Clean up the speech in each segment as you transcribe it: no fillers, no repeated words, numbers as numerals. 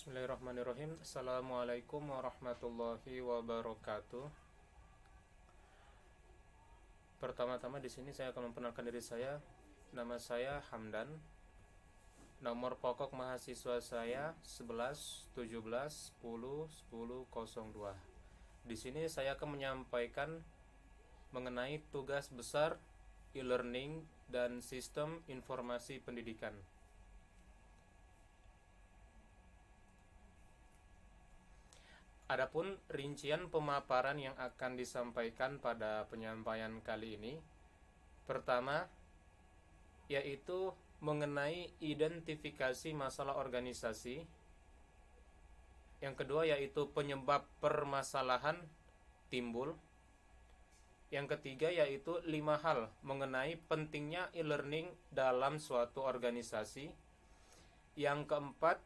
Bismillahirrahmanirrahim. Assalamualaikum warahmatullahi wabarakatuh. Pertama-tama di sini saya akan memperkenalkan diri saya. Nama saya Hamdan. Nomor pokok mahasiswa saya 11 17 10 10 02. Di sini saya akan menyampaikan mengenai tugas besar e-learning dan sistem informasi pendidikan. Adapun rincian pemaparan yang akan disampaikan pada penyampaian kali ini, pertama yaitu mengenai identifikasi masalah organisasi. Yang kedua yaitu penyebab permasalahan timbul. Yang ketiga yaitu 5 hal mengenai pentingnya e-learning dalam suatu organisasi. Yang keempat,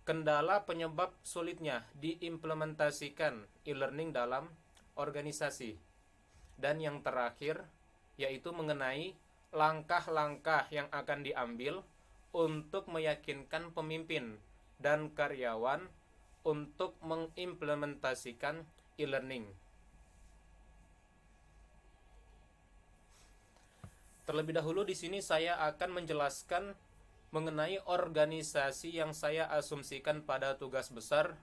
kendala penyebab sulitnya diimplementasikan e-learning dalam organisasi. Dan yang terakhir yaitu mengenai langkah-langkah yang akan diambil untuk meyakinkan pemimpin dan karyawan untuk mengimplementasikan e-learning. Terlebih dahulu di sini saya akan menjelaskan mengenai organisasi yang saya asumsikan pada tugas besar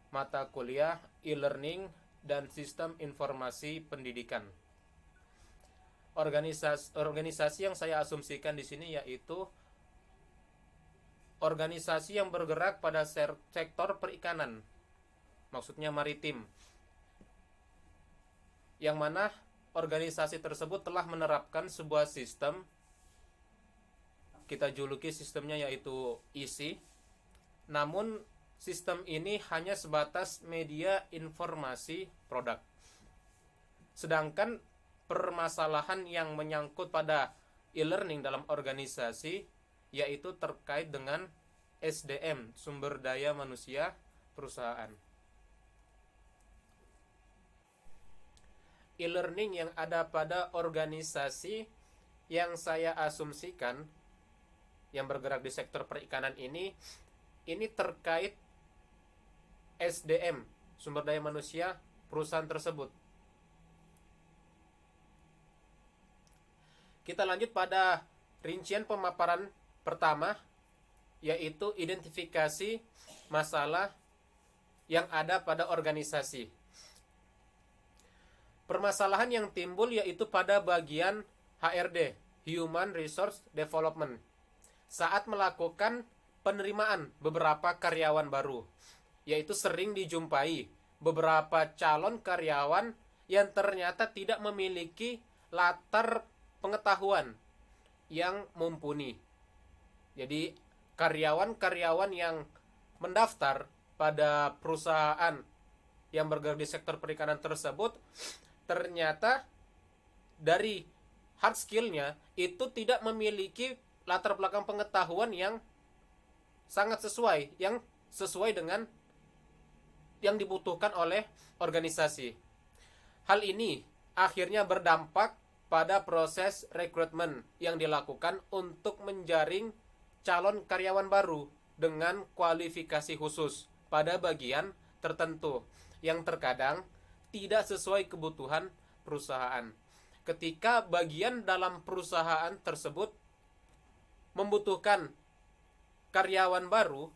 mata kuliah e-learning dan sistem informasi pendidikan. Organisasi yang saya asumsikan di sini yaitu organisasi yang bergerak pada sektor perikanan, maksudnya maritim, yang mana organisasi tersebut telah menerapkan sebuah sistem, kita juluki sistemnya yaitu ISI. Namun sistem ini hanya sebatas media informasi produk. Sedangkan permasalahan yang menyangkut pada e-learning dalam organisasi yaitu terkait dengan SDM, sumber daya manusia perusahaan. E-learning yang ada pada organisasi yang saya asumsikan yang bergerak di sektor perikanan ini terkait SDM, sumber daya manusia perusahaan tersebut. Kita lanjut pada rincian pemaparan pertama, yaitu identifikasi masalah yang ada pada organisasi. Permasalahan yang timbul yaitu pada bagian HRD, Human Resource Development, saat melakukan penerimaan beberapa karyawan baru, yaitu sering dijumpai beberapa calon karyawan yang ternyata tidak memiliki latar pengetahuan yang mumpuni. Jadi karyawan-karyawan yang mendaftar pada perusahaan yang bergerak di sektor perikanan tersebut ternyata dari hard skill-nya itu tidak memiliki latar belakang pengetahuan yang sangat sesuai dengan yang dibutuhkan oleh organisasi. Hal ini akhirnya berdampak pada proses rekrutmen yang dilakukan untuk menjaring calon karyawan baru dengan kualifikasi khusus pada bagian tertentu yang terkadang tidak sesuai kebutuhan perusahaan. Ketika bagian dalam perusahaan tersebut membutuhkan karyawan baru,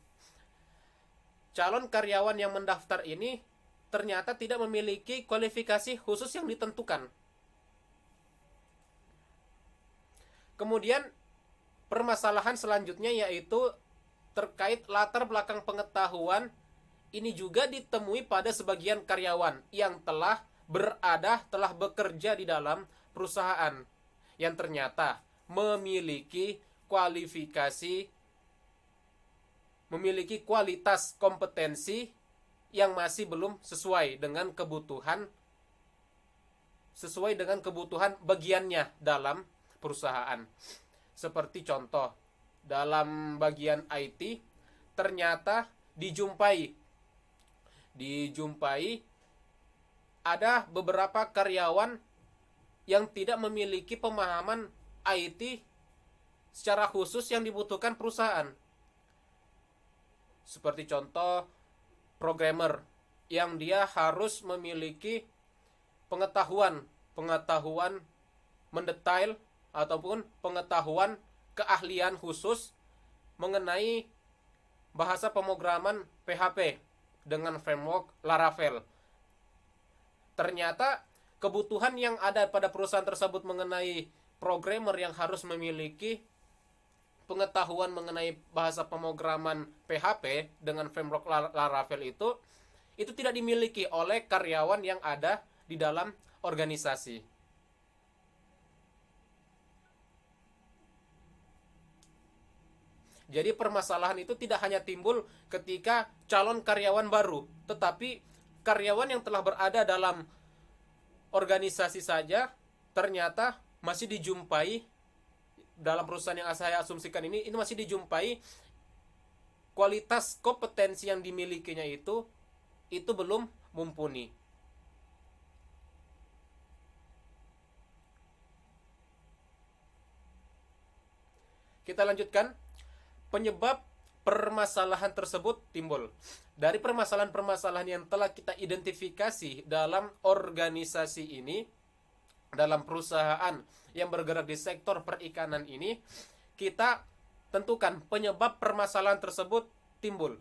calon karyawan yang mendaftar ini ternyata tidak memiliki kualifikasi khusus yang ditentukan. Kemudian permasalahan selanjutnya yaitu terkait latar belakang pengetahuan. Ini juga ditemui pada sebagian karyawan yang telah bekerja di dalam perusahaan yang ternyata memiliki kualitas kompetensi yang masih belum sesuai dengan kebutuhan bagiannya dalam perusahaan. Seperti contoh, dalam bagian IT ternyata dijumpai ada beberapa karyawan yang tidak memiliki pemahaman IT secara khusus yang dibutuhkan perusahaan. Seperti contoh programmer yang dia harus memiliki pengetahuan mendetail ataupun pengetahuan keahlian khusus mengenai bahasa pemrograman PHP dengan framework Laravel. Ternyata kebutuhan yang ada pada perusahaan tersebut mengenai programmer yang harus memiliki pengetahuan mengenai bahasa pemrograman PHP dengan framework Laravel itu tidak dimiliki oleh karyawan yang ada di dalam organisasi. Jadi permasalahan itu tidak hanya timbul ketika calon karyawan baru, tetapi karyawan yang telah berada dalam organisasi saja ternyata masih dijumpai dalam perusahaan yang saya asumsikan ini masih dijumpai kualitas kompetensi yang dimilikinya itu belum mumpuni. Kita lanjutkan. Penyebab permasalahan tersebut timbul dari permasalahan-permasalahan yang telah kita identifikasi dalam organisasi ini, dalam perusahaan yang bergerak di sektor perikanan ini. Kita tentukan penyebab permasalahan tersebut timbul.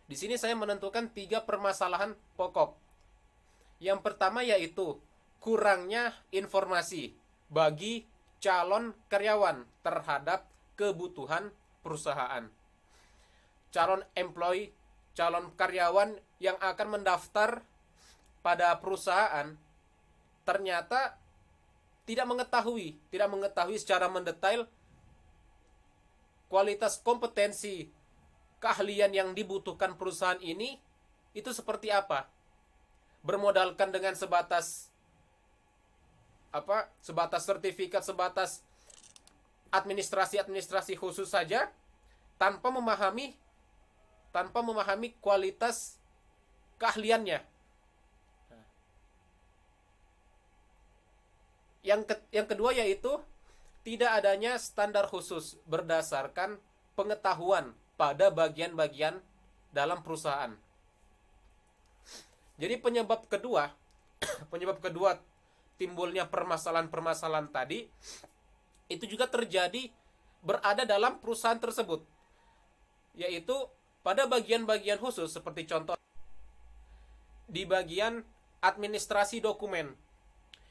Di sini saya menentukan 3 permasalahan pokok. Yang pertama yaitu kurangnya informasi bagi calon karyawan terhadap kebutuhan perusahaan. Calon karyawan yang akan mendaftar pada perusahaan ternyata tidak mengetahui secara mendetail kualitas kompetensi keahlian yang dibutuhkan perusahaan ini itu seperti apa. Bermodalkan dengan sebatas sertifikat, sebatas administrasi khusus saja, tanpa memahami kualitas keahliannya. Yang kedua yaitu tidak adanya standar khusus berdasarkan pengetahuan pada bagian-bagian dalam perusahaan. Jadi penyebab kedua timbulnya permasalahan-permasalahan tadi itu juga terjadi berada dalam perusahaan tersebut, yaitu pada bagian-bagian khusus seperti contoh di bagian administrasi dokumen,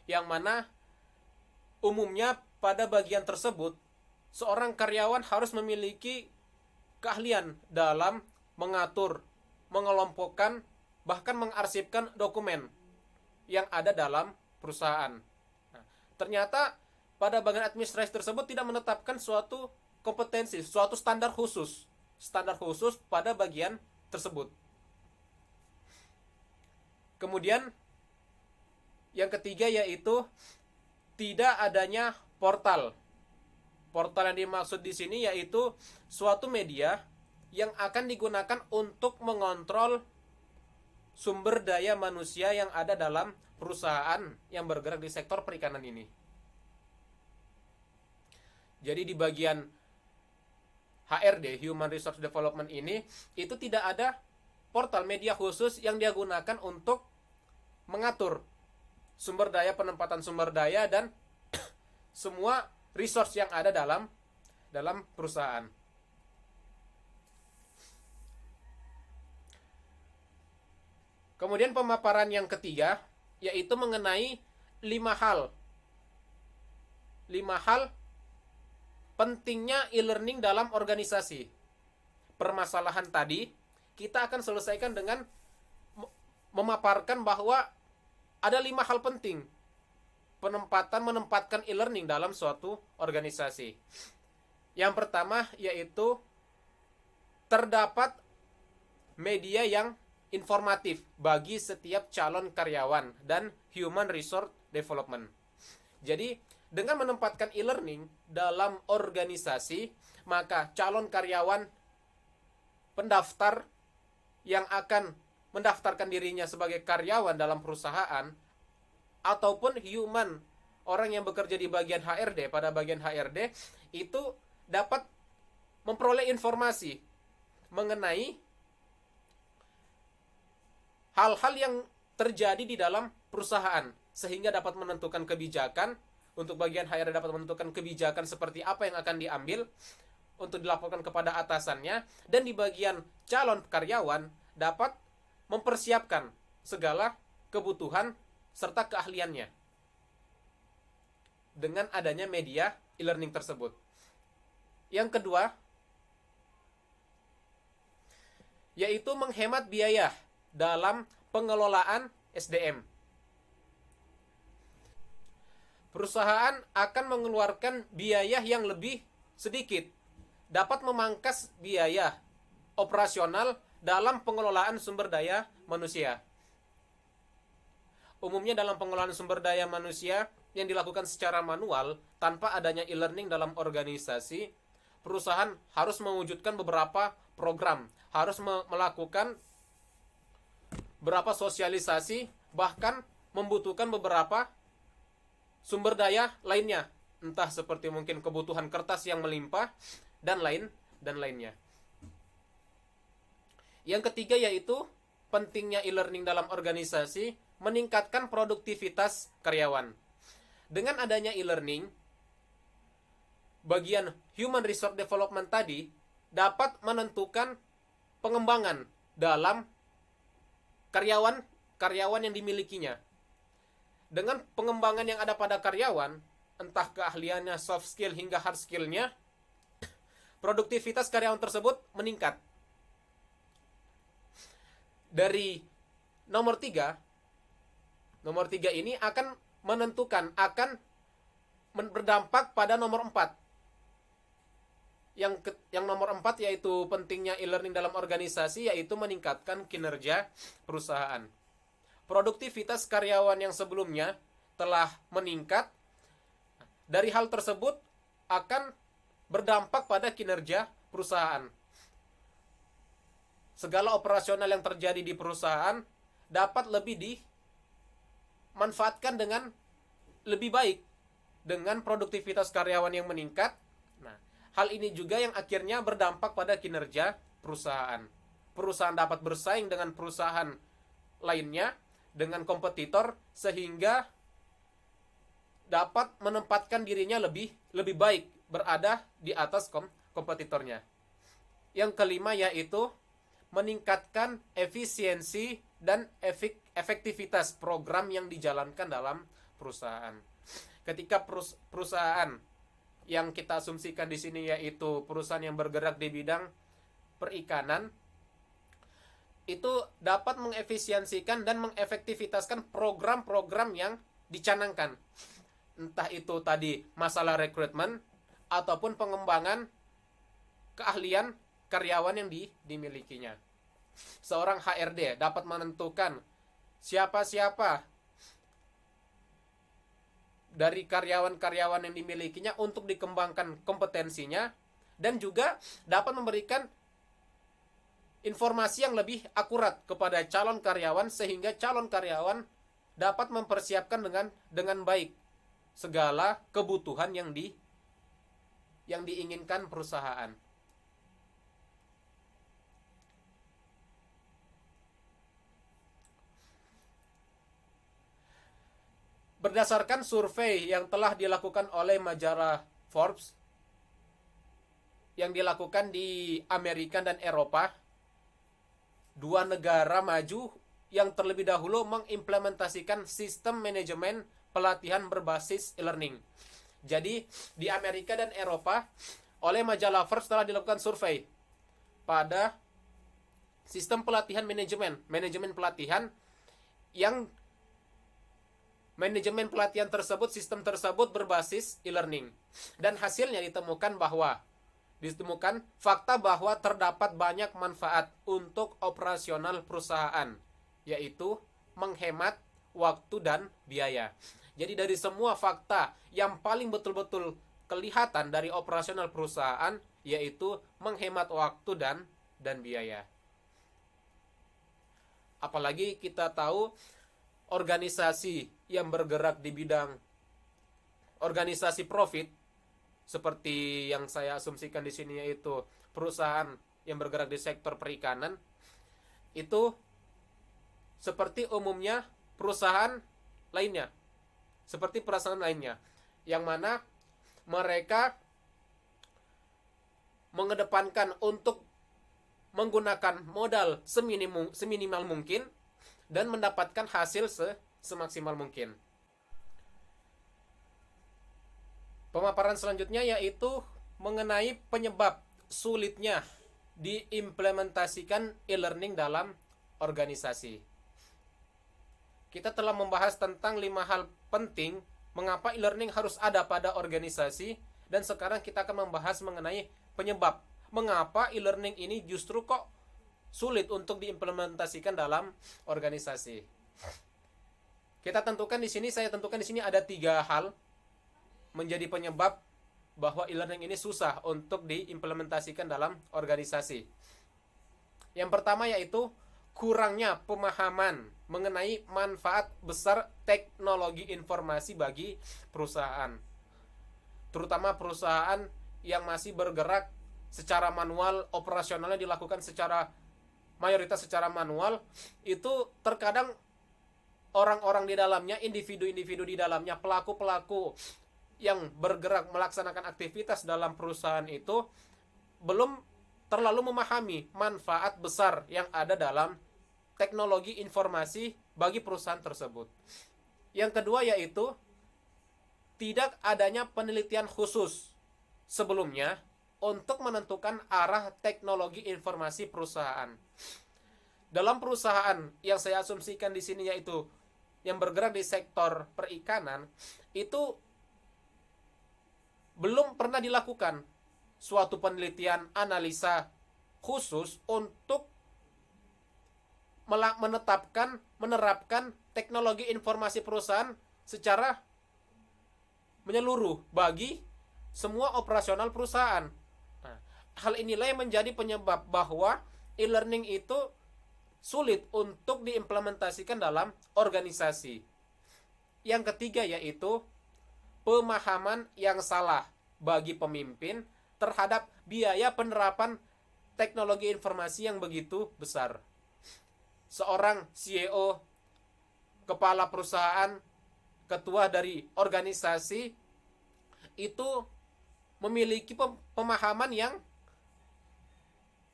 yang mana umumnya pada bagian tersebut seorang karyawan harus memiliki keahlian dalam mengatur, mengelompokkan, bahkan mengarsipkan dokumen yang ada dalam perusahaan. Nah, ternyata pada bagian administrasi tersebut tidak menetapkan suatu kompetensi, suatu standar khusus pada bagian tersebut. Kemudian yang ketiga yaitu tidak adanya portal. Portal yang dimaksud di sini yaitu suatu media yang akan digunakan untuk mengontrol sumber daya manusia yang ada dalam perusahaan yang bergerak di sektor perikanan ini. Jadi di bagian HRD, Human Resource Development ini, itu tidak ada portal media khusus yang dia gunakan untuk mengatur sumber daya, penempatan sumber daya, dan semua resource yang ada dalam perusahaan. Kemudian pemaparan yang ketiga yaitu mengenai 5 hal pentingnya e-learning dalam organisasi. Permasalahan tadi kita akan selesaikan dengan memaparkan bahwa ada 5 hal penting menempatkan e-learning dalam suatu organisasi. Yang pertama yaitu terdapat media yang informatif bagi setiap calon karyawan dan human resource development. Jadi dengan menempatkan e-learning dalam organisasi, maka calon karyawan pendaftar yang akan mendaftarkan dirinya sebagai karyawan dalam perusahaan ataupun human, orang yang bekerja di bagian HRD, pada bagian HRD itu dapat memperoleh informasi mengenai hal-hal yang terjadi di dalam perusahaan, sehingga dapat menentukan kebijakan. Untuk bagian HRD dapat menentukan kebijakan seperti apa yang akan diambil untuk dilaporkan kepada atasannya, dan di bagian calon karyawan dapat mempersiapkan segala kebutuhan serta keahliannya dengan adanya media e-learning tersebut. Yang kedua, yaitu menghemat biaya dalam pengelolaan SDM. Perusahaan akan mengeluarkan biaya yang lebih sedikit, dapat memangkas biaya operasional dalam pengelolaan sumber daya manusia. Umumnya dalam pengelolaan sumber daya manusia yang dilakukan secara manual tanpa adanya e-learning dalam organisasi, perusahaan harus mewujudkan beberapa program, harus melakukan beberapa sosialisasi, bahkan membutuhkan beberapa sumber daya lainnya, entah seperti mungkin kebutuhan kertas yang melimpah dan lainnya. Yang ketiga yaitu pentingnya e-learning dalam organisasi, meningkatkan produktivitas karyawan. Dengan adanya e-learning, bagian human resource development tadi dapat menentukan pengembangan dalam karyawan yang dimilikinya. Dengan pengembangan yang ada pada karyawan, entah keahliannya, soft skill hingga hard skillnya, produktivitas karyawan tersebut meningkat. Dari nomor 3 ini akan menentukan, akan berdampak pada nomor 4. Yang nomor 4 yaitu pentingnya e-learning dalam organisasi, yaitu meningkatkan kinerja perusahaan. Produktivitas karyawan yang sebelumnya telah meningkat. Dari hal tersebut akan berdampak pada kinerja perusahaan. Segala operasional yang terjadi di perusahaan dapat lebih dimanfaatkan dengan lebih baik dengan produktivitas karyawan yang meningkat. Nah, hal ini juga yang akhirnya berdampak pada kinerja perusahaan. Perusahaan dapat bersaing dengan perusahaan lainnya, dengan kompetitor, sehingga dapat menempatkan dirinya lebih baik, berada di atas kompetitornya. Yang kelima yaitu meningkatkan efisiensi dan efektivitas program yang dijalankan dalam perusahaan. Ketika perusahaan yang kita asumsikan di sini yaitu perusahaan yang bergerak di bidang perikanan, itu dapat mengefisiensikan dan mengefektivitaskan program-program yang dicanangkan. Entah itu tadi masalah rekrutmen ataupun pengembangan keahlian karyawan yang dimilikinya. Seorang HRD dapat menentukan siapa-siapa dari karyawan-karyawan yang dimilikinya untuk dikembangkan kompetensinya, dan juga dapat memberikan informasi yang lebih akurat kepada calon karyawan, sehingga calon karyawan dapat mempersiapkan dengan baik segala kebutuhan yang diinginkan perusahaan. Berdasarkan survei yang telah dilakukan oleh majalah Forbes yang dilakukan di Amerika dan Eropa, dua negara maju yang terlebih dahulu mengimplementasikan sistem manajemen pelatihan berbasis e-learning. Jadi di Amerika dan Eropa oleh majalah Forbes telah dilakukan survei pada sistem pelatihan manajemen pelatihan, yang manajemen pelatihan tersebut, sistem tersebut berbasis e-learning. Dan hasilnya ditemukan fakta bahwa terdapat banyak manfaat untuk operasional perusahaan, yaitu menghemat waktu dan biaya. Jadi dari semua fakta yang paling betul-betul kelihatan dari operasional perusahaan, yaitu menghemat waktu dan biaya. Apalagi kita tahu organisasi yang bergerak di bidang organisasi profit, seperti yang saya asumsikan di sini, yaitu perusahaan yang bergerak di sektor perikanan itu seperti umumnya perusahaan lainnya, yang mana mereka mengedepankan untuk menggunakan modal seminimal mungkin dan mendapatkan hasil semaksimal mungkin. Pemaparan selanjutnya yaitu mengenai penyebab sulitnya diimplementasikan e-learning dalam organisasi. Kita telah membahas tentang 5 hal penting mengapa e-learning harus ada pada organisasi, dan sekarang kita akan membahas mengenai penyebab mengapa e-learning ini justru kok sulit untuk diimplementasikan dalam organisasi. Saya tentukan di sini ada 3 hal menjadi penyebab bahwa e-learning ini susah untuk diimplementasikan dalam organisasi. Yang pertama yaitu kurangnya pemahaman mengenai manfaat besar teknologi informasi bagi perusahaan. Terutama perusahaan yang masih bergerak secara manual, operasionalnya dilakukan mayoritas secara manual, itu terkadang orang-orang di dalamnya, individu-individu di dalamnya, pelaku-pelaku yang bergerak melaksanakan aktivitas dalam perusahaan itu belum terlalu memahami manfaat besar yang ada dalam teknologi informasi bagi perusahaan tersebut. Yang kedua yaitu tidak adanya penelitian khusus sebelumnya untuk menentukan arah teknologi informasi perusahaan. Dalam perusahaan yang saya asumsikan di sini yaitu yang bergerak di sektor perikanan, itu belum pernah dilakukan suatu penelitian analisa khusus untuk menerapkan teknologi informasi perusahaan secara menyeluruh bagi semua operasional perusahaan. Nah, hal inilah yang menjadi penyebab bahwa e-learning itu sulit untuk diimplementasikan dalam organisasi. Yang ketiga yaitu pemahaman yang salah bagi pemimpin terhadap biaya penerapan teknologi informasi yang begitu besar. Seorang CEO, kepala perusahaan, ketua dari organisasi itu memiliki pemahaman yang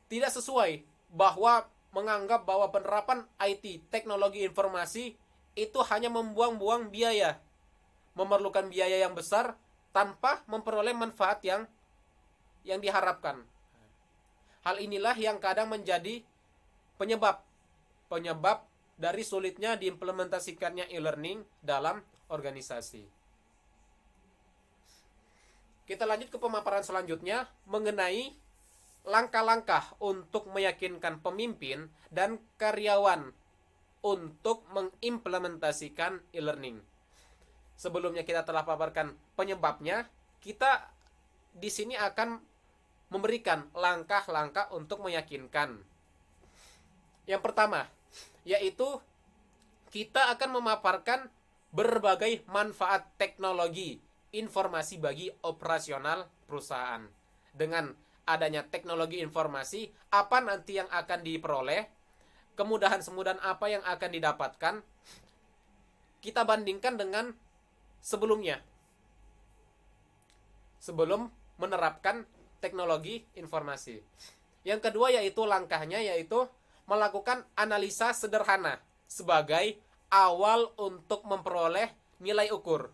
tidak sesuai, bahwa menganggap bahwa penerapan IT, teknologi informasi, itu hanya membuang-buang biaya, memerlukan biaya yang besar tanpa memperoleh manfaat yang diharapkan. Hal inilah yang kadang menjadi penyebab dari sulitnya diimplementasikannya e-learning dalam organisasi. Kita lanjut ke pemaparan selanjutnya mengenai langkah-langkah untuk meyakinkan pemimpin dan karyawan untuk mengimplementasikan e-learning. Sebelumnya kita telah paparkan penyebabnya, kita di sini akan memberikan langkah-langkah untuk meyakinkan. Yang pertama, yaitu kita akan memaparkan berbagai manfaat teknologi informasi bagi operasional perusahaan. Dengan adanya teknologi informasi, apa nanti yang akan diperoleh, kemudahan-kemudahan apa yang akan didapatkan, kita bandingkan dengan sebelumnya, sebelum menerapkan teknologi informasi. Yang kedua yaitu langkahnya yaitu melakukan analisa sederhana sebagai awal untuk memperoleh nilai ukur.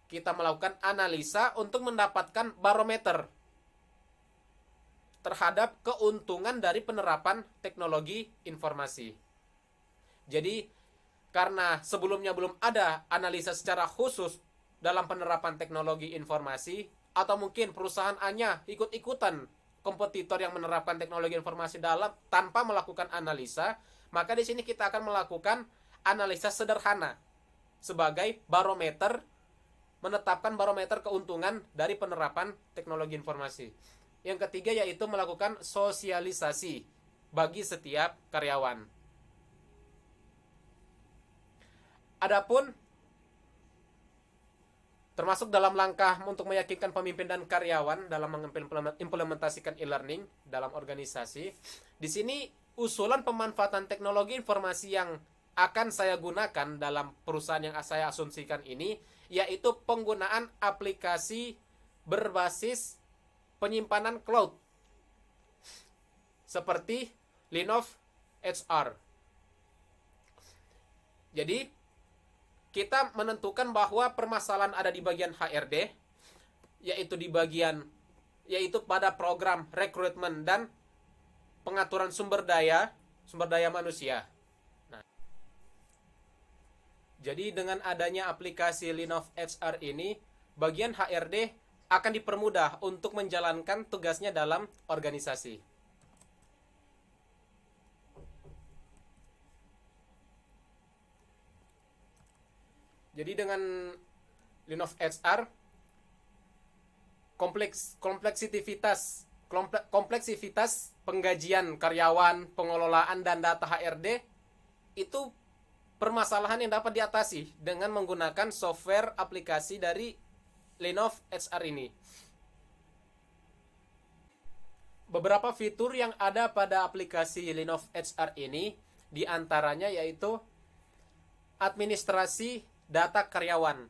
Kita melakukan analisa untuk mendapatkan barometer terhadap keuntungan dari penerapan teknologi informasi. Jadi karena sebelumnya belum ada analisa secara khusus dalam penerapan teknologi informasi, atau mungkin perusahaan hanya ikut-ikutan kompetitor yang menerapkan teknologi informasi tanpa melakukan analisa, maka di sini kita akan melakukan analisa sederhana sebagai barometer, menetapkan barometer keuntungan dari penerapan teknologi informasi. Yang ketiga yaitu melakukan sosialisasi bagi setiap karyawan. Adapun termasuk dalam langkah untuk meyakinkan pemimpin dan karyawan dalam mengimplementasikan e-learning dalam organisasi. Di sini usulan pemanfaatan teknologi informasi yang akan saya gunakan dalam perusahaan yang saya asumsikan ini, yaitu penggunaan aplikasi berbasis penyimpanan cloud seperti Linov HR. Jadi kita menentukan bahwa permasalahan ada di bagian HRD, yaitu pada program rekrutmen dan pengaturan sumber daya manusia. Nah, jadi dengan adanya aplikasi Linov HR ini, bagian HRD akan dipermudah untuk menjalankan tugasnya dalam organisasi. Jadi dengan Linov HR, kompleksivitas penggajian karyawan, pengelolaan dan data HRD itu permasalahan yang dapat diatasi dengan menggunakan software aplikasi dari Linov HR ini. Beberapa fitur yang ada pada aplikasi Linov HR ini diantaranya yaitu administrasi data karyawan.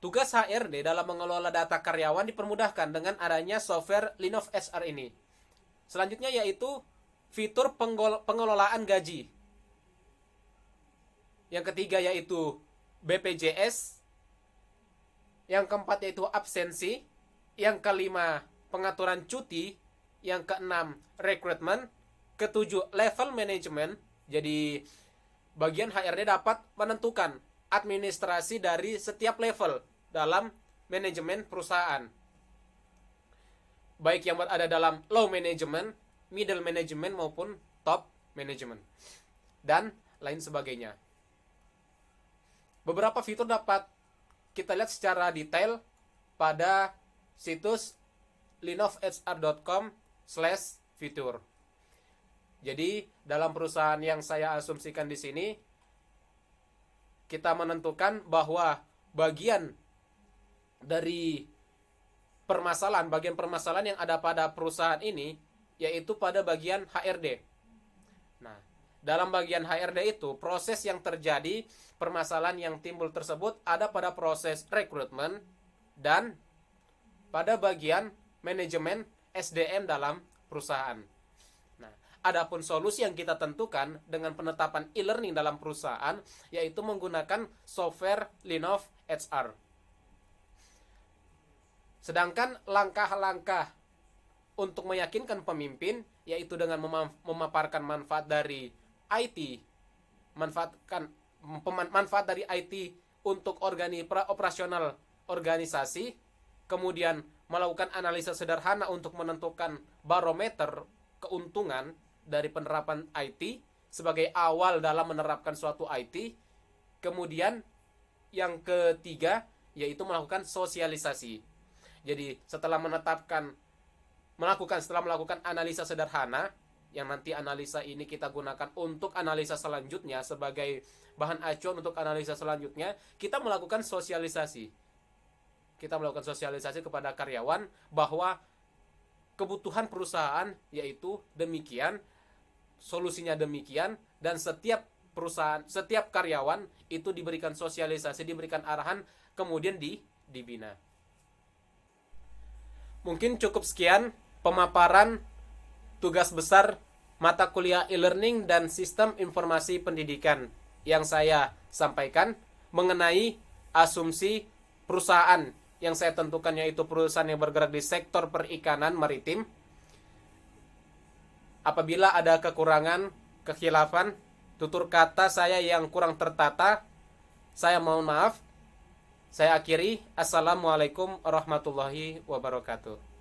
Tugas HRD dalam mengelola data karyawan dipermudahkan dengan adanya software Linov HR ini. Selanjutnya yaitu fitur pengelolaan gaji. Yang ketiga yaitu BPJS. Yang keempat yaitu absensi. Yang kelima pengaturan cuti. Yang keenam rekrutmen. Ketujuh level management. Jadi bagian HRD dapat menentukan administrasi dari setiap level dalam manajemen perusahaan, baik yang berada dalam low management, middle management maupun top management, dan lain sebagainya. Beberapa fitur dapat kita lihat secara detail pada situs linovhr.com/fitur. Jadi dalam perusahaan yang saya asumsikan di sini, kita menentukan bahwa bagian permasalahan yang ada pada perusahaan ini yaitu pada bagian HRD. Nah, dalam bagian HRD itu proses yang terjadi, permasalahan yang timbul tersebut ada pada proses rekrutmen dan pada bagian manajemen SDM dalam perusahaan. Adapun solusi yang kita tentukan dengan penetapan e-learning dalam perusahaan yaitu menggunakan software Linov HR. Sedangkan langkah-langkah untuk meyakinkan pemimpin yaitu dengan memaparkan manfaat dari IT, manfaat dari IT untuk operasional organisasi, kemudian melakukan analisa sederhana untuk menentukan barometer keuntungan dari penerapan IT sebagai awal dalam menerapkan suatu IT. Kemudian yang ketiga yaitu melakukan sosialisasi. Jadi setelah melakukan analisa sederhana, yang nanti analisa ini kita gunakan untuk analisa selanjutnya sebagai bahan acuan untuk analisa selanjutnya, kita melakukan sosialisasi. Kita melakukan sosialisasi kepada karyawan bahwa kebutuhan perusahaan yaitu demikian, solusinya demikian, dan setiap karyawan itu diberikan sosialisasi, diberikan arahan, kemudian dibina. Mungkin cukup sekian pemaparan tugas besar mata kuliah e-learning dan sistem informasi pendidikan yang saya sampaikan mengenai asumsi perusahaan yang saya tentukan, yaitu perusahaan yang bergerak di sektor perikanan maritim. Apabila ada kekurangan, kekhilafan, tutur kata saya yang kurang tertata, saya mohon maaf. Saya akhiri. Assalamualaikum warahmatullahi wabarakatuh.